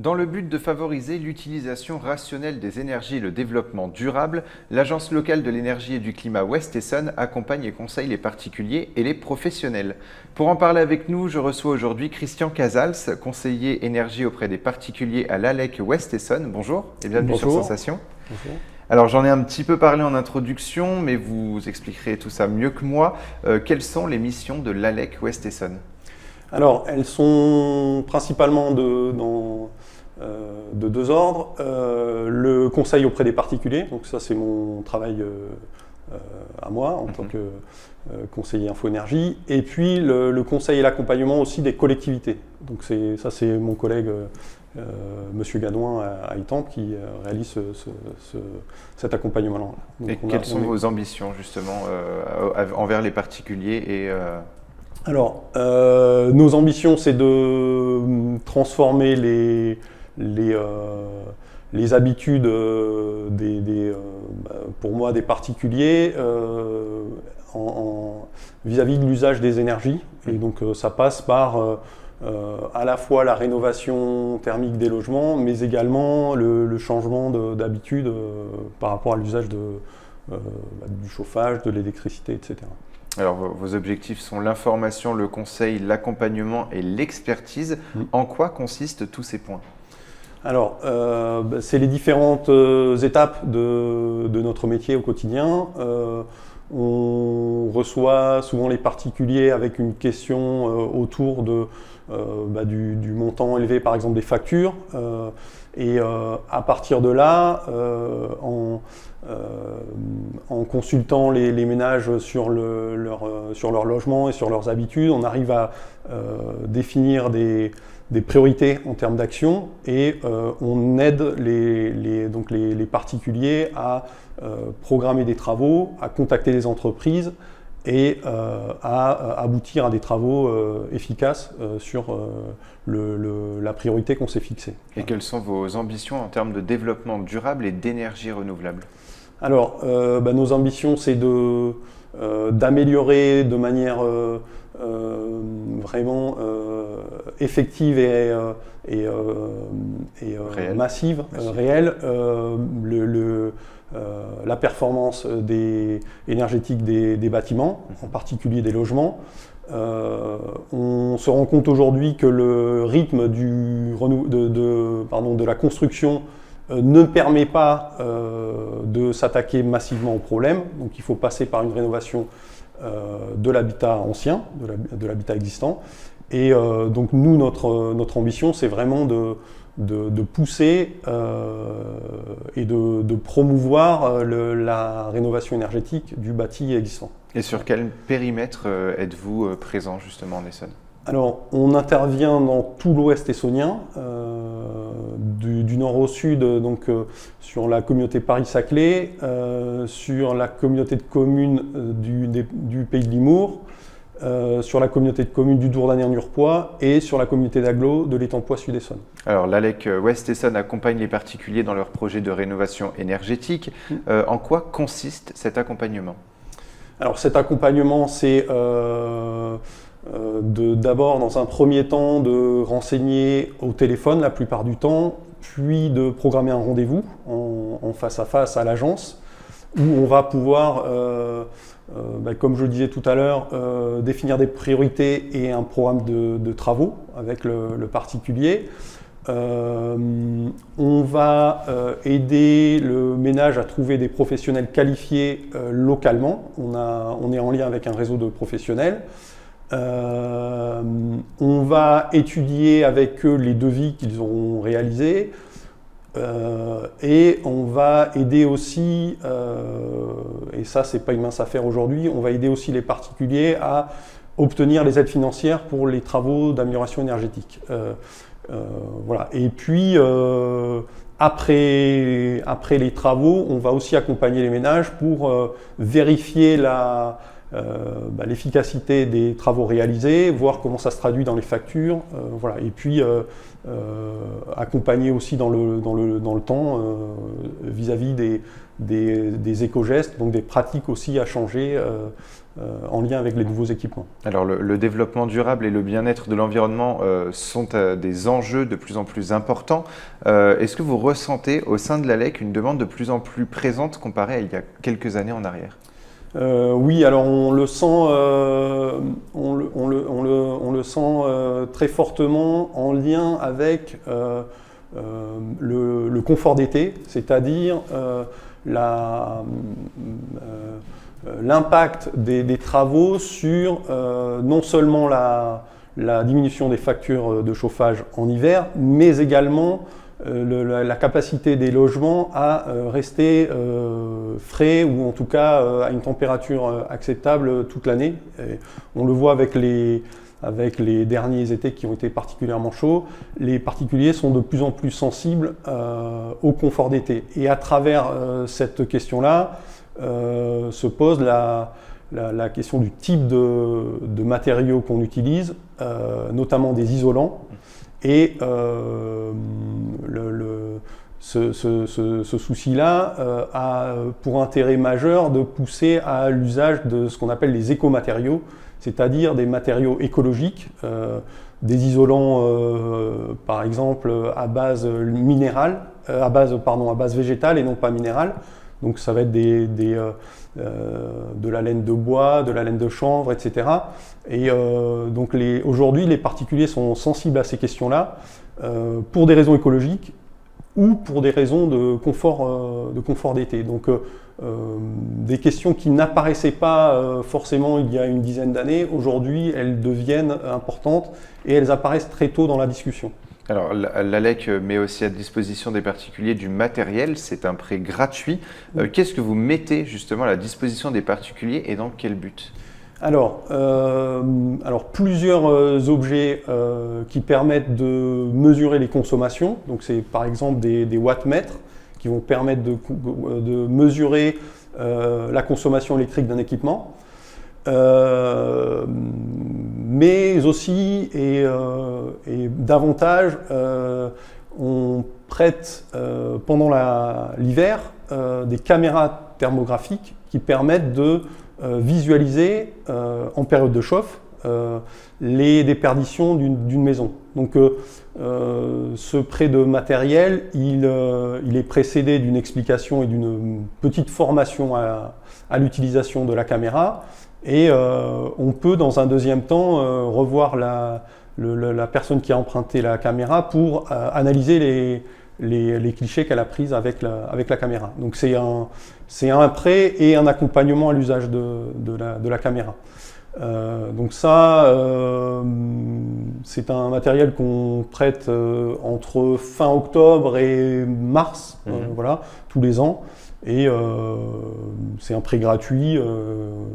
Dans le but de favoriser l'utilisation rationnelle des énergies et le développement durable, l'Agence locale de l'énergie et du climat Ouest Essonne accompagne et conseille les particuliers et les professionnels. Pour en parler avec nous, je reçois aujourd'hui Christian Casals, conseiller énergie auprès des particuliers à l'ALEC Ouest Essonne. Bonjour et bienvenue sur Sensation. Bonjour. Alors j'en ai un petit peu parlé en introduction, mais vous expliquerez tout ça mieux que moi. Quelles sont les missions de l'ALEC Ouest Essonne ? Alors, elles sont principalement de deux ordres. Le conseil auprès des particuliers, donc ça c'est mon travail à moi en tant que conseiller info-énergie. Et puis le conseil et l'accompagnement aussi des collectivités. Donc ça c'est mon collègue Monsieur Gadouin à Étampes qui réalise cet accompagnement-là. Et quelles sont vos ambitions justement envers les particuliers et Alors, nos ambitions, c'est de transformer les habitudes pour moi des particuliers vis-à-vis de l'usage des énergies. Et donc, ça passe par à la fois la rénovation thermique des logements, mais également le changement d'habitude par rapport à l'usage du chauffage, de l'électricité, etc. Alors, vos objectifs sont l'information, le conseil, l'accompagnement et l'expertise. En quoi consistent tous ces points ? Alors, c'est les différentes étapes de notre métier au quotidien. On reçoit souvent les particuliers avec une question autour du montant élevé, par exemple, des factures. Et à partir de là, en consultant les ménages sur leur logement et sur leurs habitudes, on arrive à définir des priorités en termes d'action et on aide les particuliers à programmer des travaux, à contacter les entreprises et à aboutir à des travaux efficaces sur la priorité qu'on s'est fixée. Et quelles sont vos ambitions en termes de développement durable et d'énergie renouvelable ? Alors, nos ambitions, c'est d'améliorer de manière vraiment effective et massive, réelle, la performance énergétique des bâtiments, en particulier des logements. On se rend compte aujourd'hui que le rythme de la construction ne permet pas de s'attaquer massivement au problème. Donc il faut passer par une rénovation de l'habitat ancien, de l'habitat existant. Et donc nous, notre ambition, c'est vraiment de pousser et de promouvoir la rénovation énergétique du bâti existant. Et sur quel périmètre êtes-vous présent justement en Essonne ? Alors, on intervient dans tout l'ouest essonnien, du nord au sud, donc sur la communauté Paris-Saclay, sur la communauté de communes du Pays de Limours, sur la communauté de communes du Dourdanien-Nurpois et sur la communauté d'agglo de l'Étampois Sud-Essonne. Alors, l'ALEC Ouest Essonne accompagne les particuliers dans leurs projets de rénovation énergétique. En quoi consiste cet accompagnement ? Alors, cet accompagnement, c'est d'abord, dans un premier temps, de renseigner au téléphone la plupart du temps, puis de programmer un rendez-vous en face à face à l'agence, où on va pouvoir, comme je le disais tout à l'heure, définir des priorités et un programme de travaux avec le particulier. On va aider le ménage à trouver des professionnels qualifiés localement. On est en lien avec un réseau de professionnels. On va étudier avec eux les devis qu'ils auront réalisés et on va aider aussi, et ça c'est pas une mince affaire aujourd'hui, on va aider aussi les particuliers à obtenir les aides financières pour les travaux d'amélioration énergétique. Voilà. Et puis après les travaux, on va aussi accompagner les ménages pour vérifier l'efficacité des travaux réalisés, voir comment ça se traduit dans les factures, voilà. Et puis accompagner aussi dans le temps vis-à-vis des éco-gestes, donc des pratiques aussi à changer en lien avec les nouveaux équipements. Alors le développement durable et le bien-être de l'environnement sont des enjeux de plus en plus importants. Est-ce que vous ressentez au sein de l'ALEC une demande de plus en plus présente comparée à il y a quelques années en arrière? Oui, alors on le sent, on le sent très fortement en lien avec le confort d'été, c'est-à-dire l'impact des travaux sur non seulement la diminution des factures de chauffage en hiver, mais également la capacité des logements à rester frais ou en tout cas à une température acceptable toute l'année. On le voit avec les derniers étés qui ont été particulièrement chauds, les particuliers sont de plus en plus sensibles au confort d'été. Et à travers cette question-là, se pose la question du type de matériaux qu'on utilise, notamment des isolants. Et ce souci-là a pour intérêt majeur de pousser à l'usage de ce qu'on appelle les écomatériaux, c'est-à-dire des matériaux écologiques, des isolants par exemple à base minérale, à base végétale et non pas minérale. Donc ça va être de la laine de bois, de la laine de chanvre, etc. Et donc aujourd'hui, les particuliers sont sensibles à ces questions-là pour des raisons écologiques ou pour des raisons de confort d'été. Donc des questions qui n'apparaissaient pas forcément il y a une dizaine d'années, aujourd'hui elles deviennent importantes et elles apparaissent très tôt dans la discussion. Alors, l'ALEC met aussi à disposition des particuliers du matériel, c'est un prêt gratuit. Qu'est-ce que vous mettez justement à la disposition des particuliers et dans quel but? Alors plusieurs objets qui permettent de mesurer les consommations. Donc c'est par exemple des wattmètres qui vont permettre de mesurer la consommation électrique d'un équipement. Mais aussi et davantage, on prête pendant l'hiver des caméras thermographiques qui permettent de visualiser en période de chauffe les déperditions d'une maison. Donc ce prêt de matériel, il est précédé d'une explication et d'une petite formation à l'utilisation de la caméra. Et on peut, dans un deuxième temps, revoir la personne qui a emprunté la caméra pour analyser les clichés qu'elle a pris avec la caméra. Donc c'est un prêt et un accompagnement à l'usage de la caméra. Donc ça, c'est un matériel qu'on prête entre fin octobre et mars, voilà, tous les ans. Et c'est un prêt gratuit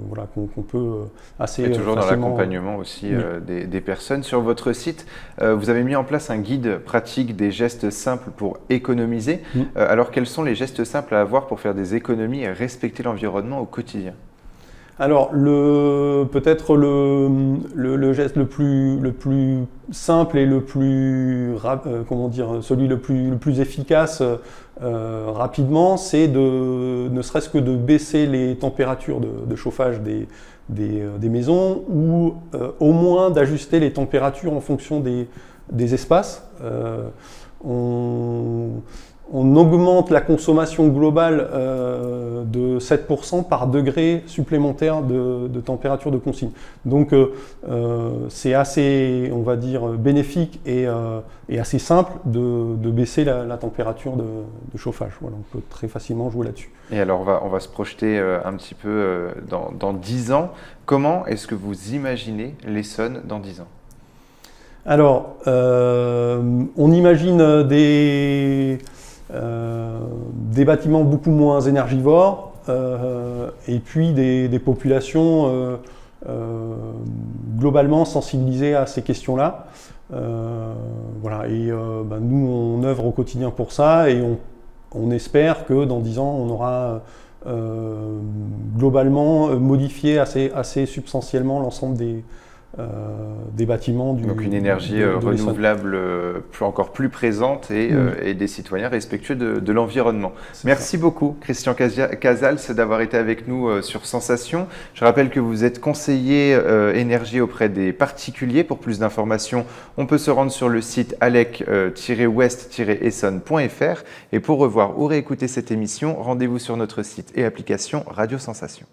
voilà, qu'on peut assez facilement... Et toujours dans l'accompagnement aussi des personnes. Sur votre site, vous avez mis en place un guide pratique des gestes simples pour économiser. Alors quels sont les gestes simples à avoir pour faire des économies et respecter l'environnement au quotidien? Alors peut-être le geste le plus simple et le plus celui le plus efficace rapidement, c'est ne serait-ce que de baisser les températures de chauffage des maisons ou au moins d'ajuster les températures en fonction des espaces. On augmente la consommation globale de 7% par degré supplémentaire de température de consigne. Donc c'est assez, on va dire, bénéfique et assez simple de baisser la température de chauffage. Voilà, on peut très facilement jouer là-dessus. Et alors on va se projeter un petit peu dans 10 ans. Comment est-ce que vous imaginez l'Essonne dans 10 ans? Alors, on imagine des bâtiments beaucoup moins énergivores et puis des populations globalement sensibilisées à ces questions-là. Voilà, et nous, on œuvre au quotidien pour ça et on espère que dans 10 ans, on aura globalement modifié assez substantiellement l'ensemble des bâtiments Donc une énergie renouvelable encore plus présente et des citoyens respectueux de l'environnement. Merci beaucoup Christian Casals d'avoir été avec nous sur Sensation. Je rappelle que vous êtes conseiller énergie auprès des particuliers. Pour plus d'informations, on peut se rendre sur le site alec-west-essonne.fr et pour revoir ou réécouter cette émission, rendez-vous sur notre site et application Radio Sensation.